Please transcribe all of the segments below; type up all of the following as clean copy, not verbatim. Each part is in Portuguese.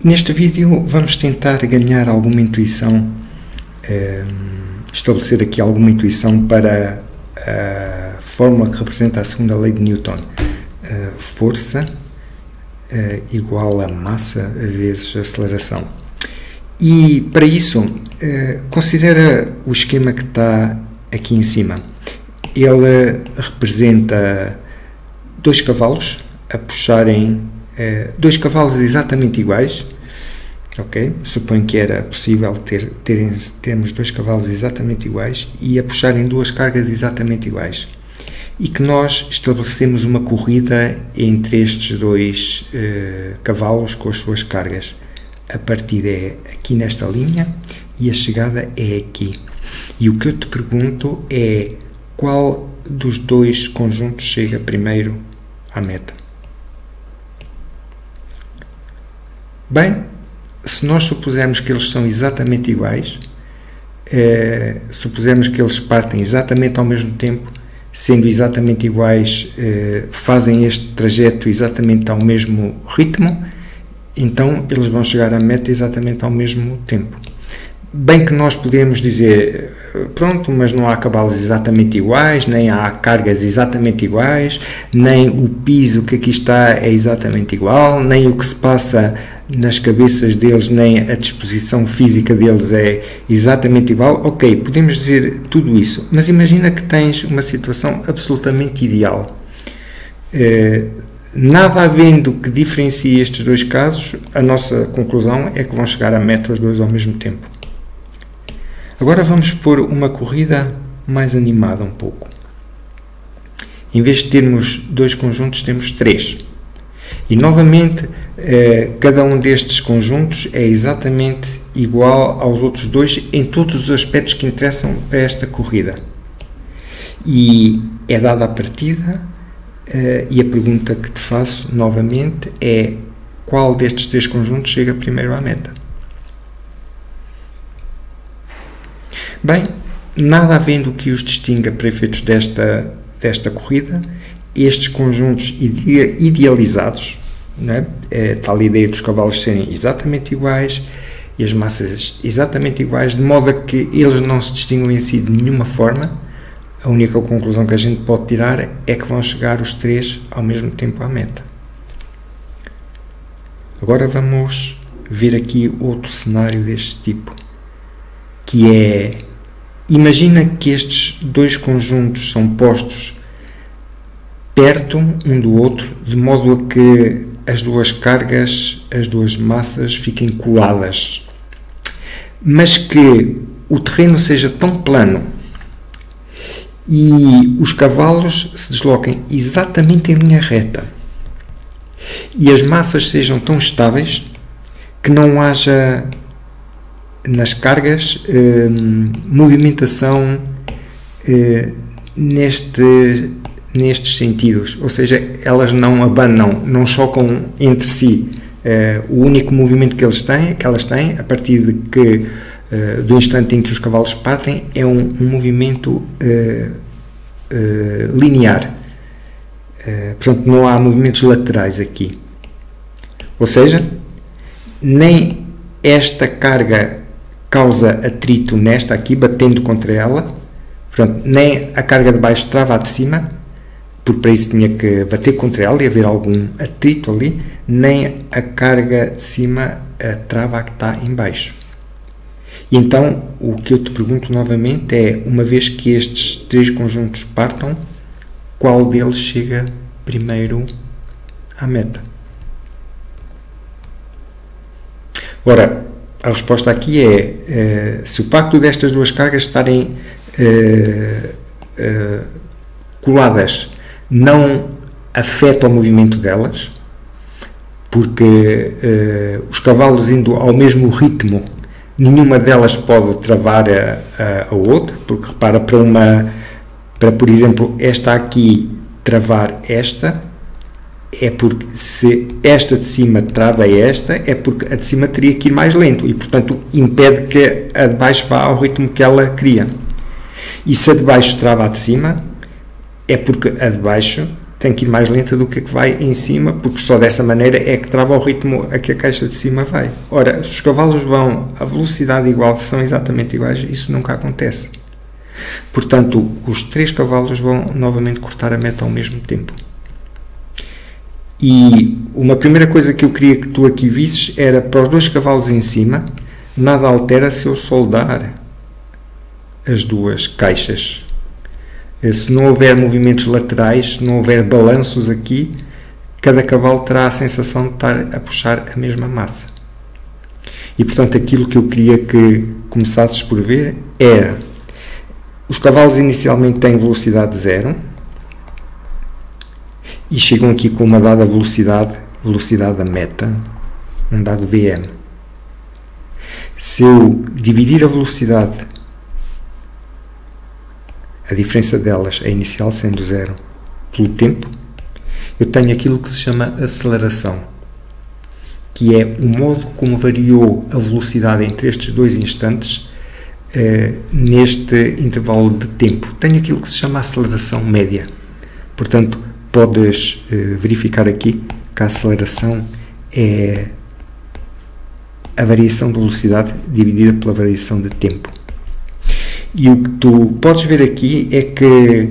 Neste vídeo vamos tentar ganhar alguma intuição, estabelecer aqui alguma intuição para a fórmula que representa a segunda lei de Newton. Força igual a massa vezes aceleração. E para isso, considera o esquema que está aqui em cima. Ele representa dois cavalos a puxarem, dois cavalos exatamente iguais, ok? Suponho que era possível termos dois cavalos exatamente iguais e a puxarem duas cargas exatamente iguais. E que nós estabelecemos uma corrida entre estes dois cavalos com as suas cargas. A partida é aqui nesta linha e a chegada é aqui. E o que eu te pergunto é qual dos dois conjuntos chega primeiro à meta. Bem, se nós supusermos que eles são exatamente iguais, supusermos que eles partem exatamente ao mesmo tempo, sendo exatamente iguais, fazem este trajeto exatamente ao mesmo ritmo, então eles vão chegar à meta exatamente ao mesmo tempo. Bem que nós podemos dizer, pronto, mas não há cavalos exatamente iguais, nem há cargas exatamente iguais, nem o piso que aqui está é exatamente igual, nem o que se passa nas cabeças deles, nem a disposição física deles é exatamente igual. Ok, podemos dizer tudo isso, mas imagina que tens uma situação absolutamente ideal. Nada havendo que diferencie estes dois casos, a nossa conclusão é que vão chegar à meta os dois ao mesmo tempo. Agora vamos pôr uma corrida mais animada um pouco. Em vez de termos dois conjuntos, temos três. E novamente, cada um destes conjuntos é exatamente igual aos outros dois em todos os aspectos que interessam para esta corrida. E é dada a partida, e a pergunta que te faço novamente é qual destes três conjuntos chega primeiro à meta? Bem, nada havendo que os distinga para efeitos desta corrida, estes conjuntos idealizados, não é? Tal a ideia dos cavalos serem exatamente iguais e as massas exatamente iguais, de modo a que eles não se distinguem em si de nenhuma forma, a única conclusão que a gente pode tirar é que vão chegar os três ao mesmo tempo à meta. Agora vamos ver aqui outro cenário deste tipo, que é, imagina que estes dois conjuntos são postos perto um do outro, de modo a que as duas cargas, as duas massas fiquem coladas, mas que o terreno seja tão plano e os cavalos se desloquem exatamente em linha reta e as massas sejam tão estáveis que não haja nas cargas movimentação nestes sentidos, ou seja, elas não abanam, não chocam entre si. O único movimento que elas têm, a partir do instante em que os cavalos partem, é um movimento linear. Portanto, não há movimentos laterais aqui. Ou seja, nem esta carga causa atrito nesta aqui, batendo contra ela, portanto, nem a carga de baixo trava a de cima, porque para isso tinha que bater contra ela e haver algum atrito ali, nem a carga de cima trava a que está em baixo. E então, o que eu te pergunto novamente é, uma vez que estes três conjuntos partam, qual deles chega primeiro à meta? Ora, a resposta aqui é, se o facto destas duas cargas estarem coladas não afeta o movimento delas, porque os cavalos indo ao mesmo ritmo, nenhuma delas pode travar a outra, porque repara, para por exemplo, esta aqui travar esta, é porque se esta de cima trava esta, é porque a de cima teria que ir mais lento e, portanto, impede que a de baixo vá ao ritmo que ela queria. E se a de baixo trava a de cima, é porque a de baixo tem que ir mais lenta do que a que vai em cima, porque só dessa maneira é que trava o ritmo a que a caixa de cima vai. Ora, se os cavalos vão a velocidade igual, são exatamente iguais, isso nunca acontece. Portanto, os 3 cavalos vão novamente cortar a meta ao mesmo tempo. E uma primeira coisa que eu queria que tu aqui visses era, para os 2 cavalos em cima, nada altera se eu soldar as 2 caixas. Se não houver movimentos laterais, se não houver balanços aqui, cada cavalo terá a sensação de estar a puxar a mesma massa. E, portanto, aquilo que eu queria que começasses por ver era: os cavalos inicialmente têm velocidade 0 e chegam aqui com uma dada velocidade da meta, um dado VM. Se eu dividir a velocidade, a diferença delas, a inicial sendo 0, pelo tempo, eu tenho aquilo que se chama aceleração, que é o modo como variou a velocidade entre estes 2 instantes neste intervalo de tempo. Tenho aquilo que se chama aceleração média. Portanto, podes verificar aqui que a aceleração é a variação de velocidade dividida pela variação de tempo. E o que tu podes ver aqui é que,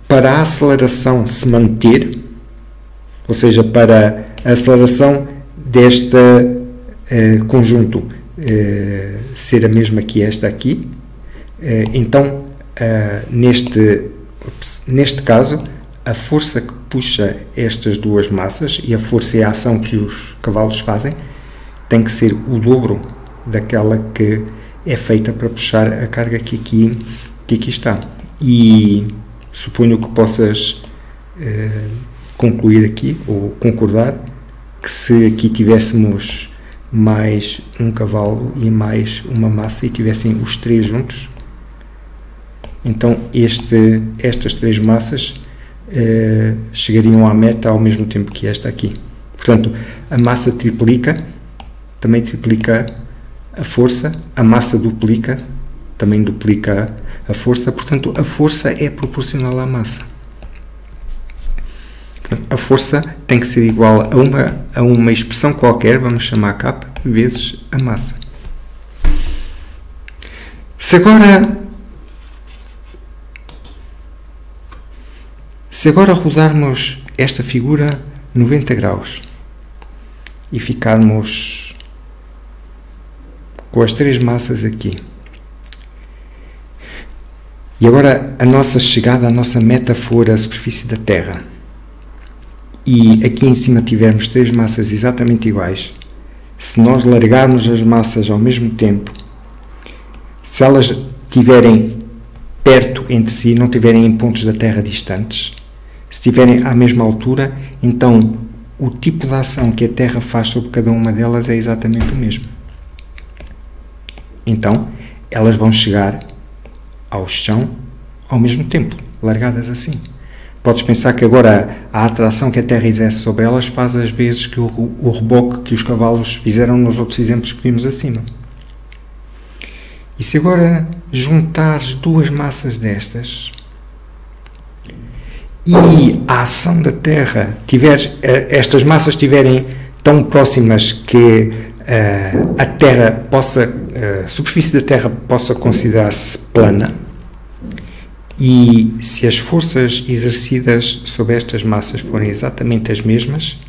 para a aceleração se manter, ou seja, para a aceleração deste conjunto ser a mesma que esta aqui, então neste caso a força que puxa estas 2 massas e a força e a ação que os cavalos fazem tem que ser o dobro daquela que é feita para puxar a carga que aqui está. E suponho que possas concluir aqui, ou concordar, que se aqui tivéssemos mais um cavalo e mais uma massa e tivessem os 3 juntos, então estas 3 massas chegariam à meta ao mesmo tempo que esta aqui. Portanto, a massa triplica, também triplica a força, a massa duplica, também duplica a força, portanto a força é proporcional à massa. A força tem que ser igual a uma expressão qualquer, vamos chamar K, vezes a massa. Se agora rodarmos esta figura 90 graus e ficarmos com as 3 massas aqui, e agora a nossa chegada, a nossa meta for a superfície da Terra, e aqui em cima tivermos 3 massas exatamente iguais, se nós largarmos as massas ao mesmo tempo, se elas estiverem perto entre si, não estiverem em pontos da Terra distantes, se estiverem à mesma altura, então o tipo de ação que a Terra faz sobre cada uma delas é exatamente o mesmo. Então, elas vão chegar ao chão ao mesmo tempo, largadas assim. Podes pensar que agora a atração que a Terra exerce sobre elas faz as vezes que o reboque que os cavalos fizeram nos outros exemplos que vimos acima. E se agora juntares 2 massas destas e a ação da Terra, estas massas estiverem tão próximas que a Terra a superfície da Terra possa considerar-se plana, e se as forças exercidas sobre estas massas forem exatamente as mesmas,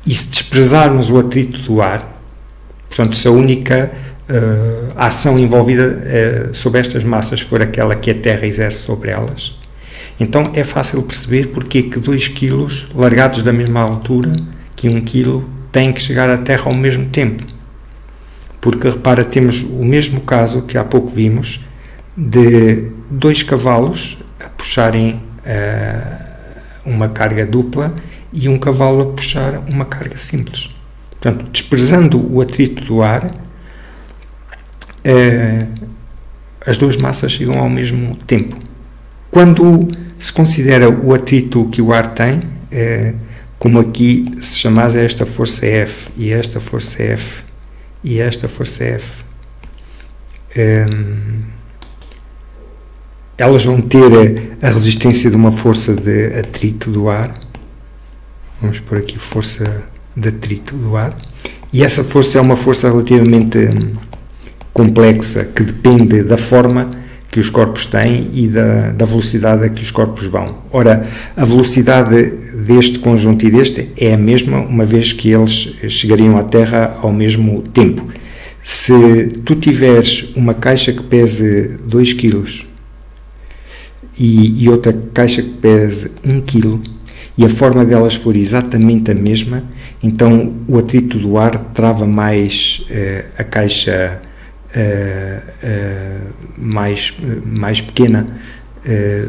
e se desprezarmos o atrito do ar, portanto, se a única ação envolvida sobre estas massas for aquela que a Terra exerce sobre elas, então é fácil perceber porque é que 2 kg largados da mesma altura que 1 kg têm que chegar à Terra ao mesmo tempo. Porque, repara, temos o mesmo caso que há pouco vimos, de 2 cavalos a puxarem uma carga dupla e um cavalo a puxar uma carga simples. Portanto, desprezando o atrito do ar, as 2 massas chegam ao mesmo tempo. Quando se considera o atrito que o ar tem, como aqui se chamar esta força F, e esta força F, e esta força F, elas vão ter a resistência de uma força de atrito do ar. Vamos pôr aqui força de atrito do ar. E essa força é uma força relativamente complexa, que depende da forma que os corpos têm e da velocidade a que os corpos vão. Ora, a velocidade deste conjunto e deste é a mesma, uma vez que eles chegariam à Terra ao mesmo tempo. Se tu tiveres uma caixa que pese 2 kg e outra caixa que pese 1 kg, e a forma delas for exatamente a mesma, então o atrito do ar trava mais a caixa mais pequena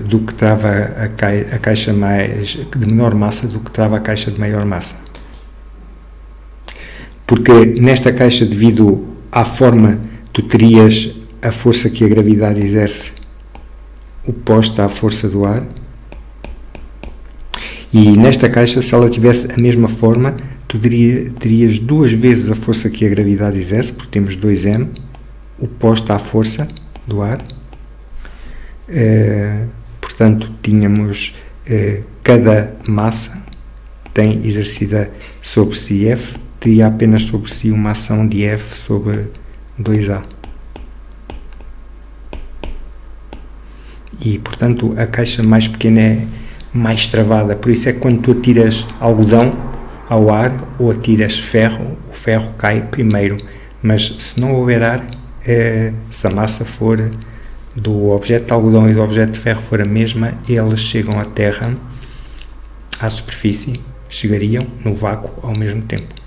do que trava a caixa de menor massa do que trava a caixa de maior massa. Porque nesta caixa, devido à forma, tu terias a força que a gravidade exerce oposta à força do ar. E nesta caixa, se ela tivesse a mesma forma, tu terias 2 vezes a força que a gravidade exerce, porque temos 2m, oposta à força do ar. Portanto, tínhamos cada massa tem exercida sobre si F, teria apenas sobre si uma ação de F sobre 2A. E, portanto, a caixa mais pequena é mais travada, por isso é que quando tu atiras algodão ao ar ou atiras ferro, o ferro cai primeiro, mas se não houver ar, se a massa for do objeto de algodão e do objeto de ferro for a mesma, eles chegam à Terra, à superfície, chegariam no vácuo ao mesmo tempo.